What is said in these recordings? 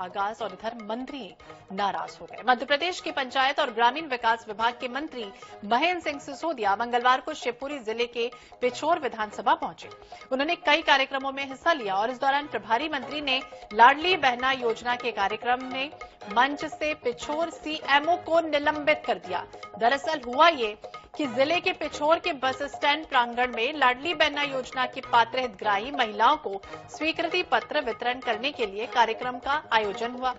आगाज और इधर मंत्री नाराज हो गए। मध्य प्रदेश की पंचायत और ग्रामीण विकास विभाग के मंत्री महेंद्र सिंह सिसोदिया मंगलवार को शिवपुरी जिले के पिछोर विधानसभा पहुंचे। उन्होंने कई कार्यक्रमों में हिस्सा लिया और इस दौरान प्रभारी मंत्री ने लाडली बहना योजना के कार्यक्रम में मंच से पिछोर सीएमओ को निलंबित कर दिया। दरअसल हुआ ये कि जिले के पिछोर के बस स्टैंड प्रांगण में लाडली बहना योजना की पात्र हितग्राही महिलाओं को स्वीकृति पत्र वितरण करने के लिए कार्यक्रम का आयोजन हुआ।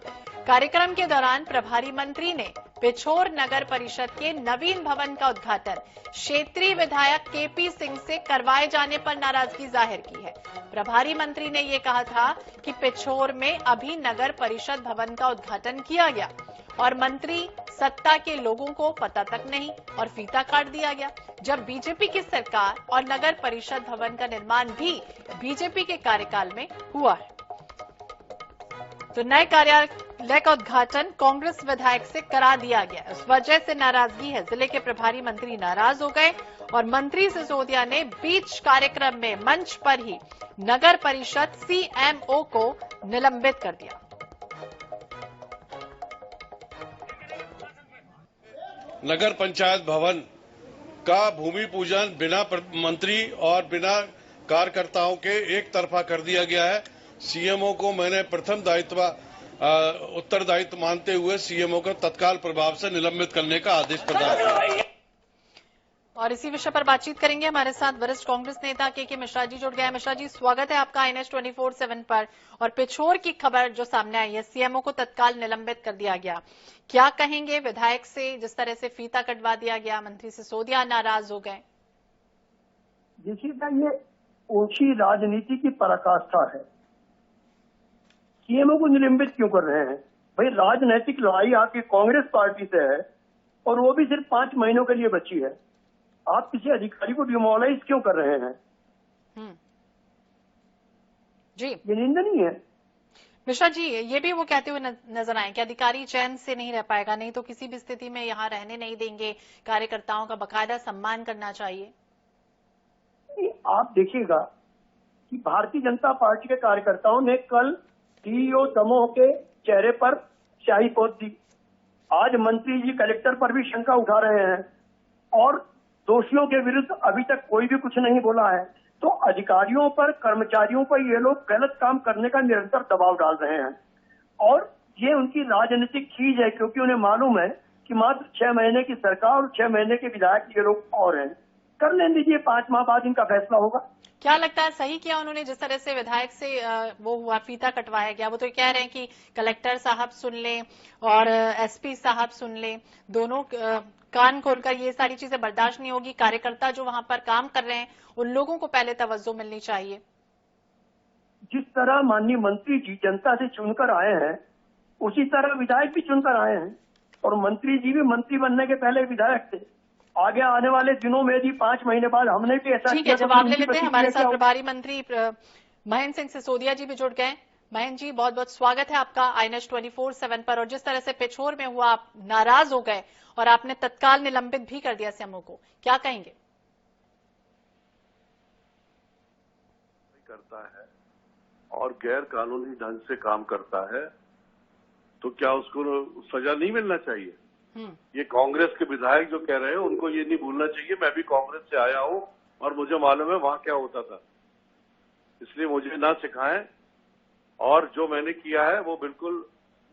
कार्यक्रम के दौरान प्रभारी मंत्री ने पिछोर नगर परिषद के नवीन भवन का उद्घाटन क्षेत्रीय विधायक केपी सिंह से करवाए जाने पर नाराजगी जाहिर की है। प्रभारी मंत्री ने ये कहा था कि पिछोर में अभी नगर परिषद भवन का उद्घाटन किया गया और मंत्री सत्ता के लोगों को पता तक नहीं और फीता काट दिया गया, जब बीजेपी की सरकार और नगर परिषद भवन का निर्माण भी बीजेपी के कार्यकाल में हुआ है। तो नए कार्यालय का उद्घाटन कांग्रेस विधायक से करा दिया गया। इस वजह से नाराजगी है। जिले के प्रभारी मंत्री नाराज हो गए और मंत्री सिसोदिया ने बीच कार्यक्रम में मंच पर ही नगर परिषद सीएमओ को निलंबित कर दिया। नगर पंचायत भवन का भूमि पूजन बिना मंत्री और बिना कार्यकर्ताओं के एक तरफा कर दिया गया है। सीएमओ को मैंने प्रथम उत्तरदायित्व मानते हुए सीएमओ को तत्काल प्रभाव से निलंबित करने का आदेश प्रदान किया। और इसी विषय पर बातचीत करेंगे। हमारे साथ वरिष्ठ कांग्रेस नेता के मिश्रा जी जुड़ गए हैं। मिश्रा जी, स्वागत है आपका INS 24/7 पर। और पिछोर की खबर जो सामने आई है, सीएमओ को तत्काल निलंबित कर दिया गया, क्या कहेंगे? विधायक से जिस तरह से फीता कटवा दिया गया, मंत्री सिसोदिया नाराज हो गए। देखिए, ये ऊंची राजनीति की पराकाष्ठा है। सीएमओ को निलंबित क्यों कर रहे हैं? भाई, राजनीतिक लड़ाई आपकी कांग्रेस पार्टी से है और वो भी सिर्फ 5 महीनों के लिए बची है। आप किसी अधिकारी को डिमोलाइज क्यों कर रहे हैं? जी, ये निंदनीय है। मिश्रा जी, ये भी वो कहते हुए नजर आए कि अधिकारी चैन से नहीं रह पाएगा, नहीं तो किसी भी स्थिति में यहाँ रहने नहीं देंगे, कार्यकर्ताओं का बकायदा सम्मान करना चाहिए। आप देखिएगा कि भारतीय जनता पार्टी के कार्यकर्ताओं ने कल डीईओ दमोह के चेहरे पर स्याही पोत दी। आज मंत्री जी कलेक्टर पर भी शंका उठा रहे हैं और दोषियों के विरुद्ध अभी तक कोई भी कुछ नहीं बोला है। तो अधिकारियों पर, कर्मचारियों पर ये लोग गलत काम करने का निरंतर दबाव डाल रहे हैं और ये उनकी राजनीतिक खींच है, क्योंकि उन्हें मालूम है कि मात्र 6 महीने की सरकार और 6 महीने के विधायक ये लोग और हैं। कर लेने दीजिए, 5 माह बाद इनका फैसला होगा। क्या लगता है सही किया उन्होंने जिस तरह से विधायक से वो हुआ, फीता कटवाया गया? वो तो कह रहे हैं कि कलेक्टर साहब सुन लें और एसपी साहब सुन लें, दोनों कान खोलकर ये सारी चीजें बर्दाश्त नहीं होगी। कार्यकर्ता जो वहां पर काम कर रहे हैं उन लोगों को पहले तवज्जो मिलनी चाहिए। जिस तरह माननीय मंत्री जी जनता से चुनकर आए हैं, उसी तरह विधायक भी चुनकर आए हैं और मंत्री जी भी मंत्री बनने के पहले विधायक थे। आगे आने वाले दिनों में भी 5 महीने बाद हमने भी ऐसा किया। जवाब ले लेते हैं। हमारे साथ प्रभारी मंत्री महेंद्र सिंह सिसोदिया जी भी जुड़ गए। महेंद्र जी, बहुत बहुत स्वागत है आपका INS 24/7 पर। और जिस तरह से पिछोर में हुआ, आप नाराज हो गए और आपने तत्काल निलंबित भी कर दिया सीएमओ को, क्या कहेंगे? करता है और गैर कानूनी ढंग से काम करता है तो क्या उसको सजा नहीं मिलना चाहिए? ये कांग्रेस के विधायक जो कह रहे हैं उनको ये नहीं भूलना चाहिए, मैं भी कांग्रेस से आया हूं और मुझे मालूम है वहां क्या होता था। इसलिए मुझे ना सिखाएं और जो मैंने किया है वो बिल्कुल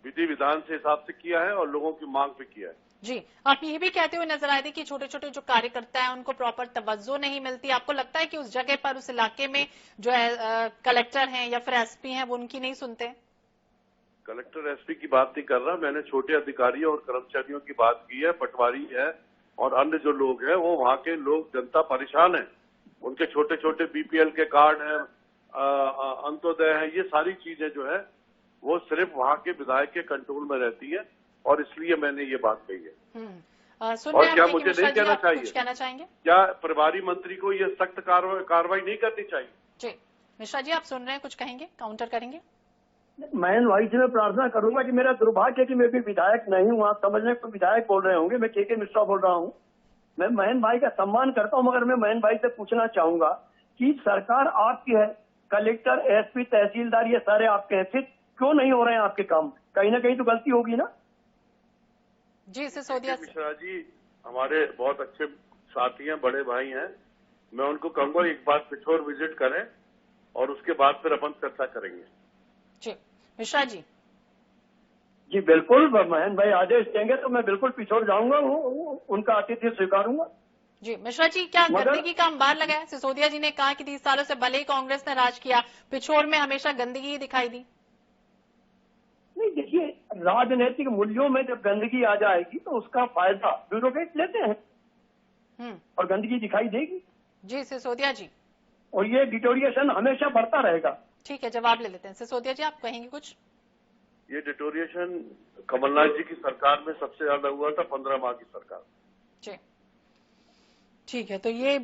विधि विधान से हिसाब से किया है और लोगों की मांग पे किया है। जी, आप ये भी कहते हुए नजर आए थे कि छोटे छोटे जो कार्यकर्ता हैं उनको प्रॉपर तवज्जो नहीं मिलती। आपको लगता है कि उस जगह पर, उस इलाके में जो है कलेक्टर हैं या फिर एसपी हैं वो उनकी नहीं सुनते? कलेक्टर एसपी की बात नहीं कर रहा, मैंने छोटे अधिकारियों और कर्मचारियों की बात की है। पटवारी है और अन्य जो लोग हैं वो वहाँ के लोग, जनता परेशान है। उनके छोटे छोटे BPL के कार्ड हैं, अंत्योदय है, ये सारी चीजें जो है वो सिर्फ वहाँ के विधायक के कंट्रोल में रहती है और इसलिए मैंने ये बात कही है। और क्या मुझे नहीं कहना चाहिए? कहना चाहेंगे क्या प्रभारी मंत्री को ये सख्त कार्रवाई नहीं करनी चाहिए? जी, मिश्रा जी, आप सुन रहे हैं, कुछ कहेंगे, काउंटर करेंगे? महेंद्र भाई से मैं प्रार्थना करूंगा कि मेरा दुर्भाग्य है कि मैं भी विधायक नहीं हूं। आप समझ लें कोई विधायक बोल रहे होंगे, मैं के मिश्रा बोल रहा हूं। मैं महेंद्र भाई का सम्मान करता हूं, मगर मैं महेंद्र भाई से पूछना चाहूंगा कि सरकार आपकी है, कलेक्टर, एसपी, तहसीलदार ये सारे आपके हैं, फिर क्यों नहीं हो रहे हैं आपके काम? कहीं ना कहीं तो गलती होगी ना। जी सिसोदिया मिश्रा जी हमारे बहुत अच्छे साथी हैं, बड़े भाई हैं। मैं उनको कहूंगा एक बार पिछोर विजिट करें और उसके बाद फिर अपन चर्चा करेंगे। जी मिश्रा जी। जी बिल्कुल, महेंद्र भाई आदेश देंगे तो मैं बिल्कुल पिछोड़ जाऊंगा, उनका आतिथ्य स्वीकारूंगा। जी मिश्रा जी, क्या मगर गंदगी का अंबार लगा है? सिसोदिया जी ने कहा कि 30 सालों से भले ही कांग्रेस ने राज किया, पिछोर में हमेशा गंदगी ही दिखाई दी। नहीं देखिए, राजनीतिक मूल्यों में जब गंदगी आ जाएगी तो उसका फायदा ब्यूरोक्रेट लेते हैं और गंदगी दिखाई देगी। जी सिसोदिया जी। और ये डिटोरिएशन हमेशा बढ़ता रहेगा। ठीक है, जवाब ले लेते हैं। सिसोदिया जी आप कहेंगे कुछ? ये डिटोरिएशन कमलनाथ जी की सरकार में सबसे ज्यादा हुआ था, 15 माह की सरकार। जी ठीक है, तो ये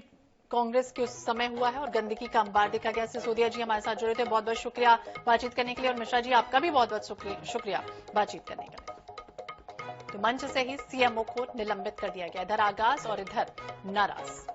कांग्रेस के उस समय हुआ है और गंदगी का अंबार देखा गया। सिसोदिया जी हमारे साथ जुड़े थे, बहुत बहुत शुक्रिया बातचीत करने के लिए। और मिश्रा जी आपका भी बहुत बहुत शुक्रिया बातचीत करने के लिए। तो मंच से ही सीएमओ को निलंबित कर दिया गया, इधर आगाज और इधर नाराज।